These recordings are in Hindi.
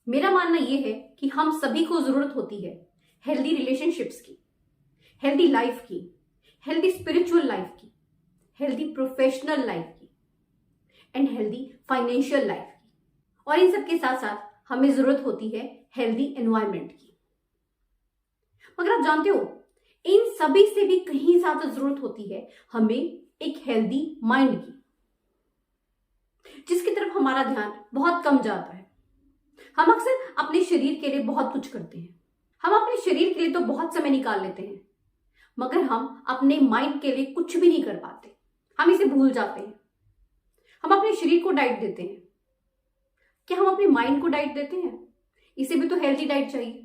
मेरा मानना यह है कि हम सभी को जरूरत होती है हेल्दी रिलेशनशिप्स की, हेल्दी लाइफ की, हेल्दी स्पिरिचुअल लाइफ की, हेल्दी प्रोफेशनल लाइफ की एंड हेल्दी फाइनेंशियल लाइफ की। और इन सब के साथ साथ हमें जरूरत होती है हेल्दी एनवायरनमेंट की। मगर आप जानते हो, इन सभी से भी कहीं ज्यादा जरूरत होती है हमें एक हेल्दी माइंड की, जिसकी तरफ हमारा ध्यान बहुत कम जाता है। हम अक्सर अपने शरीर के लिए बहुत कुछ करते हैं, हम अपने शरीर के लिए तो बहुत समय निकाल लेते हैं, मगर हम अपने माइंड के लिए कुछ भी नहीं कर पाते। हम इसे भूल जाते हैं। हम अपने शरीर को डाइट देते हैं, क्या हम अपने माइंड को डाइट देते हैं? इसे भी तो हेल्दी डाइट चाहिए।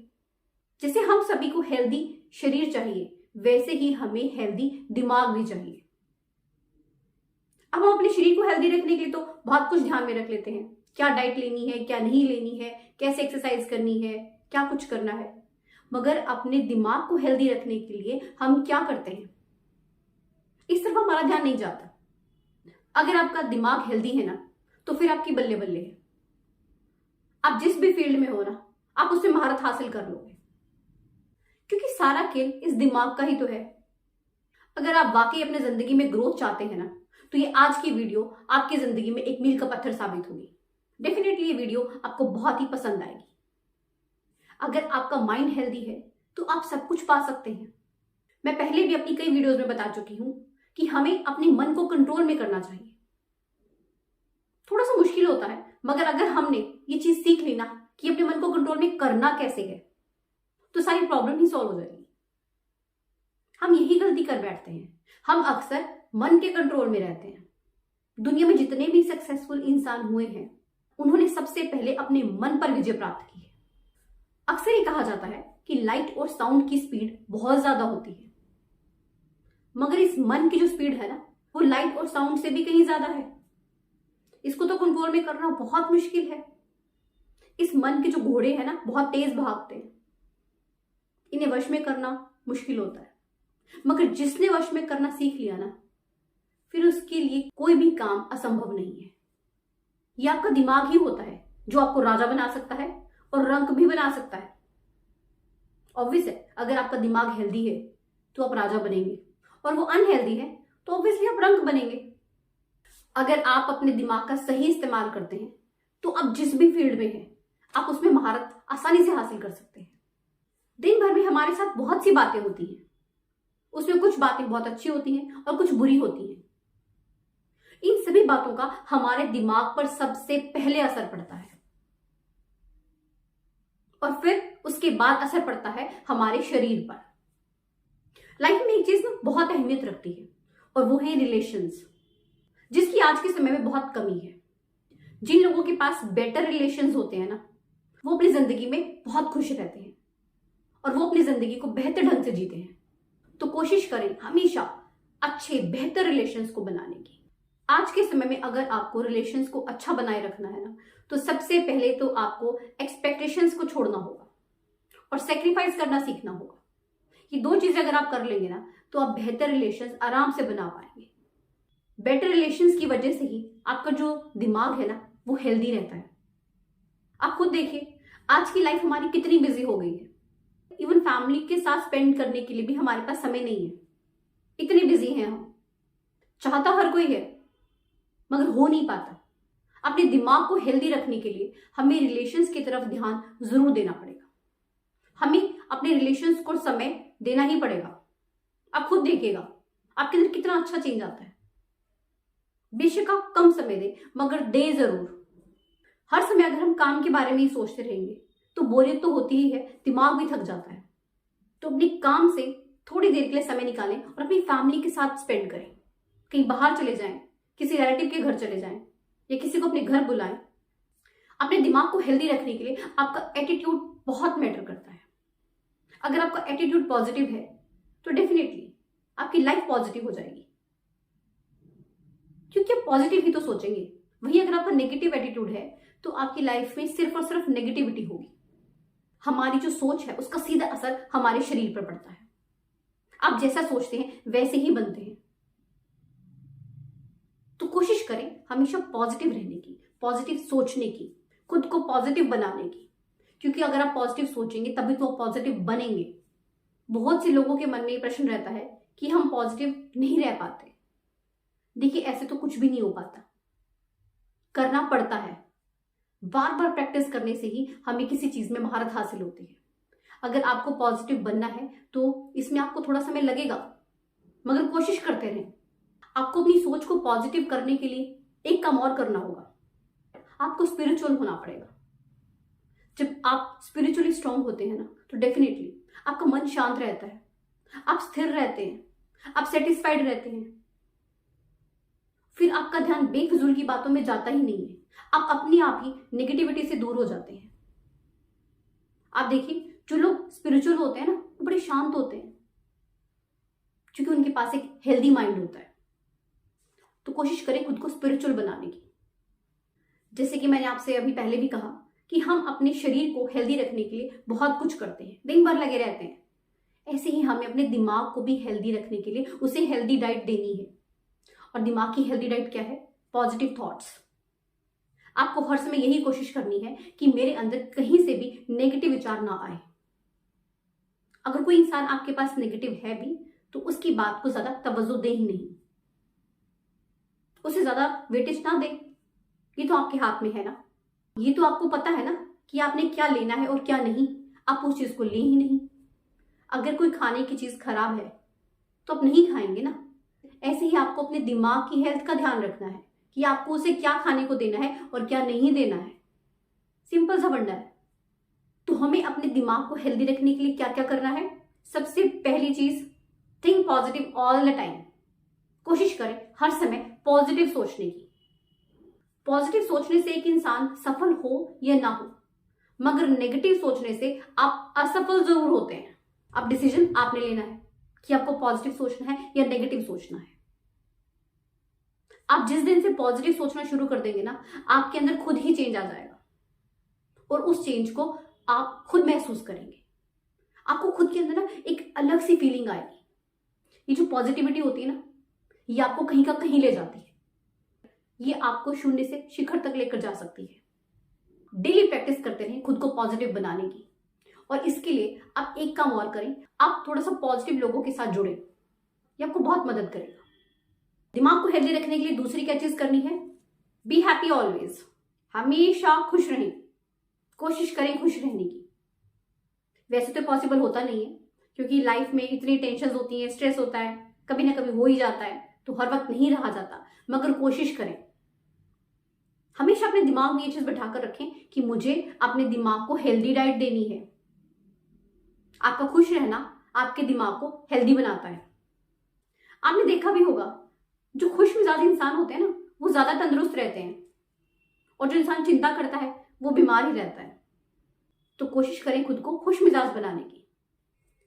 जैसे हम सभी को हेल्दी शरीर चाहिए, वैसे ही हमें हेल्दी दिमाग भी चाहिए। अब हम अपने शरीर को हेल्दी रखने के लिए तो बहुत कुछ ध्यान में रख लेते हैं, क्या डाइट लेनी है, क्या नहीं लेनी है, कैसे एक्सरसाइज करनी है, क्या कुछ करना है। मगर अपने दिमाग को हेल्दी रखने के लिए हम क्या करते हैं? इस तरफ हमारा ध्यान नहीं जाता। अगर आपका दिमाग हेल्दी है ना, तो फिर आपकी बल्ले बल्ले है। आप जिस भी फील्ड में हो ना, आप उसमें महारत हासिल कर लोगे, क्योंकि सारा खेल इस दिमाग का ही तो है। अगर आप वाकई अपने जिंदगी में ग्रोथ चाहते हैं ना, तो ये आज की वीडियो आपकी जिंदगी में एक मील का पत्थर साबित होगी। डेफिनेटली ये वीडियो आपको बहुत ही पसंद आएगी। अगर आपका माइंड हेल्दी है तो आप सब कुछ पा सकते हैं। मैं पहले भी अपनी कई वीडियोस में बता चुकी हूं कि हमें अपने मन को कंट्रोल में करना चाहिए। थोड़ा सा मुश्किल होता है, मगर अगर हमने ये चीज सीख ली ना कि अपने मन को कंट्रोल में करना कैसे है, तो सारी प्रॉब्लम ही सॉल्व हो जाएगी। हम यही गलती कर बैठते हैं, हम अक्सर मन के कंट्रोल में रहते हैं। दुनिया में जितने भी सक्सेसफुल इंसान हुए हैं, उन्होंने सबसे पहले अपने मन पर विजय प्राप्त की है। अक्सर ये कहा जाता है कि लाइट और साउंड की स्पीड बहुत ज्यादा होती है, मगर इस मन की जो स्पीड है ना, वो लाइट और साउंड से भी कहीं ज्यादा है। इसको तो कंट्रोल में करना बहुत मुश्किल है। इस मन के जो घोड़े हैं ना, बहुत तेज भागते हैं, इन्हें वश में करना मुश्किल होता है। मगर जिसने वश में करना सीख लिया ना, फिर उसके लिए कोई भी काम असंभव नहीं है। ये आपका दिमाग ही होता है जो आपको राजा बना सकता है और रंक भी बना सकता है। ऑब्वियस है, अगर आपका दिमाग हेल्दी है तो आप राजा बनेंगे, और वो अनहेल्दी है तो ऑब्वियसली आप रंक बनेंगे। अगर आप अपने दिमाग का सही इस्तेमाल करते हैं तो आप जिस भी फील्ड में हैं, आप उसमें महारत आसानी से हासिल कर सकते हैं। दिन भर में हमारे साथ बहुत सी बातें होती हैं, उसमें कुछ बातें बहुत अच्छी होती हैं और कुछ बुरी होती हैं। इन सभी बातों का हमारे दिमाग पर सबसे पहले असर पड़ता है, और फिर उसके बाद असर पड़ता है हमारे शरीर पर। लाइफ में एक चीज ना बहुत अहमियत रखती है, और वो है रिलेशंस, जिसकी आज के समय में बहुत कमी है। जिन लोगों के पास बेटर रिलेशंस होते हैं ना, वो अपनी जिंदगी में बहुत खुश रहते हैं और वो अपनी जिंदगी को बेहतर ढंग से जीते हैं। तो कोशिश करें हमेशा अच्छे बेहतर रिलेशंस को बनाने की। आज के समय में अगर आपको रिलेशंस को अच्छा बनाए रखना है ना, तो सबसे पहले तो आपको एक्सपेक्टेशंस को छोड़ना होगा और सेक्रीफाइस करना सीखना होगा। ये दो चीजें अगर आप कर लेंगे ना, तो आप बेहतर रिलेशंस आराम से बना पाएंगे। बेटर रिलेशंस की वजह से ही आपका जो दिमाग है ना, वो हेल्दी रहता है। आप खुद देखिए, आज की लाइफ हमारी कितनी बिजी हो गई है। इवन फैमिली के साथ स्पेंड करने के लिए भी हमारे पास समय नहीं है, इतने बिजी हैं हम। चाहता हर कोई है, मगर हो नहीं पाता। अपने दिमाग को हेल्दी रखने के लिए हमें रिलेशंस की तरफ ध्यान जरूर देना पड़ेगा। हमें अपने रिलेशंस को समय देना ही पड़ेगा। आप खुद देखिएगा आपके अंदर कितना अच्छा चेंज आता है। बेशक आप कम समय दें, मगर दे जरूर। हर समय अगर हम काम के बारे में ही सोचते रहेंगे तो बोरियत तो होती ही है, दिमाग भी थक जाता है। तो अपने काम से थोड़ी देर के लिए समय निकालें और अपनी फैमिली के साथ स्पेंड करें। कहीं बाहर चले जाएं, किसी रिलेटिव के घर चले जाएं, या किसी को अपने घर बुलाएं। अपने दिमाग को हेल्दी रखने के लिए आपका एटीट्यूड बहुत मैटर करता है। अगर आपका एटीट्यूड पॉजिटिव है तो डेफिनेटली आपकी लाइफ पॉजिटिव हो जाएगी, क्योंकि आप पॉजिटिव ही तो सोचेंगे। वही अगर आपका नेगेटिव एटीट्यूड है तो आपकी लाइफ में सिर्फ और सिर्फ नेगेटिविटी होगी। हमारी जो सोच है उसका सीधा असर हमारे शरीर पर पड़ता है। आप जैसा सोचते हैं वैसे ही बनते हैं। तो कोशिश करें हमेशा पॉजिटिव रहने की, पॉजिटिव सोचने की, खुद को पॉजिटिव बनाने की। क्योंकि अगर आप पॉजिटिव सोचेंगे तभी तो आप पॉजिटिव बनेंगे। बहुत से लोगों के मन में ये प्रश्न रहता है कि हम पॉजिटिव नहीं रह पाते। देखिए, ऐसे तो कुछ भी नहीं हो पाता, करना पड़ता है। बार बार प्रैक्टिस करने से ही हमें किसी चीज में महारत हासिल होती है। अगर आपको पॉजिटिव बनना है तो इसमें आपको थोड़ा समय लगेगा, मगर कोशिश करते रहें। आपको अपनी सोच को पॉजिटिव करने के लिए एक काम और करना होगा, आपको स्पिरिचुअल होना पड़ेगा। जब आप स्पिरिचुअली स्ट्रांग होते हैं ना, तो डेफिनेटली आपका मन शांत रहता है, आप स्थिर रहते हैं, आप सेटिस्फाइड रहते हैं। फिर आपका ध्यान बेफिजूल की बातों में जाता ही नहीं है, आप अपने आप ही नेगेटिविटी से दूर हो जाते हैं। आप देखिए, जो लोग स्पिरिचुअल होते हैं ना, वो बड़े शांत होते हैं, क्योंकि उनके पास एक हेल्दी माइंड होता है। तो कोशिश करें खुद को स्पिरिचुअल बनाने की। जैसे कि मैंने आपसे अभी पहले भी कहा कि हम अपने शरीर को हेल्दी रखने के लिए बहुत कुछ करते हैं, दिन भर लगे रहते हैं। ऐसे ही हमें अपने दिमाग को भी हेल्दी रखने के लिए उसे हेल्दी डाइट देनी है। और दिमाग की हेल्दी डाइट क्या है? Positive thoughts. आपको हर समय यही कोशिश करनी है कि मेरे अंदर कहीं से भी नेगेटिव विचार ना आए। अगर कोई इंसान आपके पास नेगेटिव है भी तो उसकी बात को ज्यादा तवज्जो दे ही नहीं, उसे ज्यादा वेटेज ना दे। ये तो आपके हाथ में है ना, ये तो आपको पता है ना कि आपने क्या लेना है और क्या नहीं। आप उस चीज को ले ही नहीं। अगर कोई खाने की चीज खराब है तो आप नहीं खाएंगे ना। ऐसे ही आपको अपने दिमाग की हेल्थ का ध्यान रखना है कि आपको उसे क्या खाने को देना है और क्या नहीं देना है। सिंपल सा फंडा है। तो हमें अपने दिमाग को हेल्दी रखने के लिए क्या क्या करना है? सबसे पहली चीज, think positive all the time. कोशिश करें हर समय पॉजिटिव सोचने की। पॉजिटिव सोचने से एक इंसान सफल हो या ना हो, मगर नेगेटिव सोचने से आप असफल जरूर होते हैं। अब डिसीजन आपने लेना है कि आपको पॉजिटिव सोचना है या नेगेटिव सोचना है। आप जिस दिन से पॉजिटिव सोचना शुरू कर देंगे ना, आपके अंदर खुद ही चेंज आ जाएगा और उस चेंज को आप खुद महसूस करेंगे। आपको खुद के अंदर ना एक अलग सी फीलिंग आएगी। ये जो पॉजिटिविटी होती है ना, ये आपको कहीं का कहीं ले जाती है। ये आपको शून्य से शिखर तक लेकर जा सकती है। डेली प्रैक्टिस करते रहें खुद को पॉजिटिव बनाने की। और इसके लिए आप एक काम और करें, आप थोड़ा सा पॉजिटिव लोगों के साथ जुड़े, ये आपको बहुत मदद करेगा। दिमाग को हेल्दी रखने के लिए दूसरी क्या चीज करनी है? Be happy always. हमेशा खुश रहें। कोशिश करें खुश रहने की। वैसे तो पॉसिबल होता नहीं है, क्योंकि लाइफ में इतनी टेंशन होती है, स्ट्रेस होता है, कभी ना कभी हो ही जाता है, तो हर वक्त नहीं रहा जाता। मगर कोशिश करें, हमेशा अपने दिमाग में ये चीज बैठाकर रखें कि मुझे अपने दिमाग को हेल्दी डाइट देनी है। आपका खुश रहना आपके दिमाग को हेल्दी बनाता है। आपने देखा भी होगा, जो खुश मिजाज इंसान होते हैं ना, वो ज्यादा तंदुरुस्त रहते हैं, और जो इंसान चिंता करता है वो बीमार ही रहता है। तो कोशिश करें खुद को खुश मिजाज बनाने की।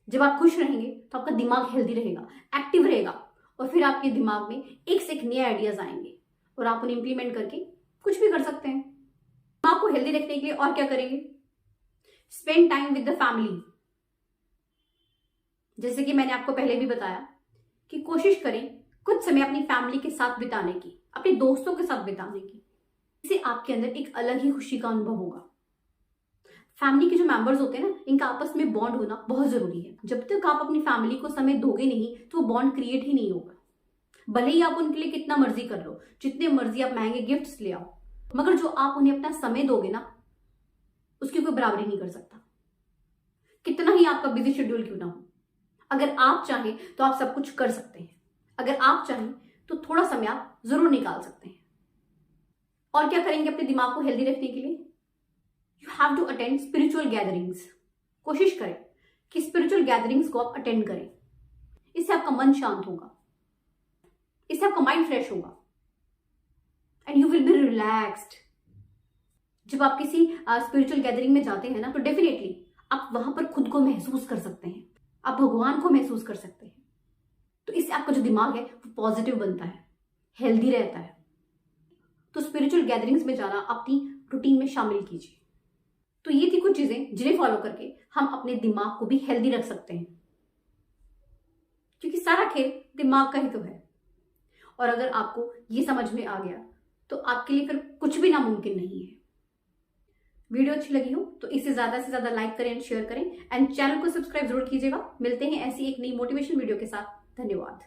जब आप खुश रहेंगे तो आपका दिमाग हेल्दी रहेगा, एक्टिव रहेगा, और फिर आपके दिमाग में एक से एक नए आइडियाज आएंगे और आप उन्हें इंप्लीमेंट करके कुछ भी कर सकते हैं। दिमाग को हेल्दी रखने के लिए और क्या करेंगे? Spend time with the family. जैसे कि मैंने आपको पहले भी बताया कि कोशिश करें कुछ समय अपनी फैमिली के साथ बिताने की, अपने दोस्तों के साथ बिताने की। इससे आपके अंदर एक अलग ही खुशी का अनुभव होगा। फैमिली के जो मेंबर्स होते हैं ना, इनका आपस में बॉन्ड होना बहुत जरूरी है। जब तक आप अपनी फैमिली को समय दोगे नहीं तो वो बॉन्ड क्रिएट ही नहीं होगा। भले ही आप उनके लिए कितना मर्जी कर लो, जितने मर्जी आप महंगे गिफ्ट्स ले आओ, मगर जो आप उन्हें अपना समय दोगे ना, उसकी कोई बराबरी नहीं कर सकता, कितना ही आपका बिजी शेड्यूल क्यों ना हो। अगर आप चाहें तो आप सब कुछ कर सकते हैं। अगर आप चाहें तो थोड़ा समय आप जरूर निकाल सकते हैं। और क्या करेंगे अपने दिमाग को हेल्दी रखने के लिए? You have to attend spiritual gatherings. कोशिश करें कि स्पिरिचुअल गैदरिंग्स को आप अटेंड करें। इससे आपका मन शांत होगा, इससे आपका माइंड फ्रेश होगा, and you will be relaxed. जब आप किसी स्पिरिचुअल गैदरिंग में जाते हैं ना, तो डेफिनेटली आप वहां पर खुद को महसूस कर सकते हैं, आप भगवान को महसूस कर सकते हैं। तो इससे आपका जो दिमाग है वो पॉजिटिव बनता है, हेल्दी रहता है। तो स्पिरिचुअल गैदरिंग्स में जाना अपनी रूटीन में शामिल कीजिए। तो ये थी कुछ चीजें जिन्हें फॉलो करके हम अपने दिमाग को भी हेल्दी रख सकते हैं, क्योंकि सारा खेल दिमाग का ही तो है। और अगर आपको ये समझ में आ गया तो आपके लिए फिर कुछ भी नामुमकिन नहीं है। वीडियो अच्छी लगी हो तो इसे ज्यादा से ज्यादा लाइक करें एंड शेयर करें एंड चैनल को सब्सक्राइब जरूर कीजिएगा। मिलते हैं ऐसी एक नई मोटिवेशन वीडियो के साथ। धन्यवाद।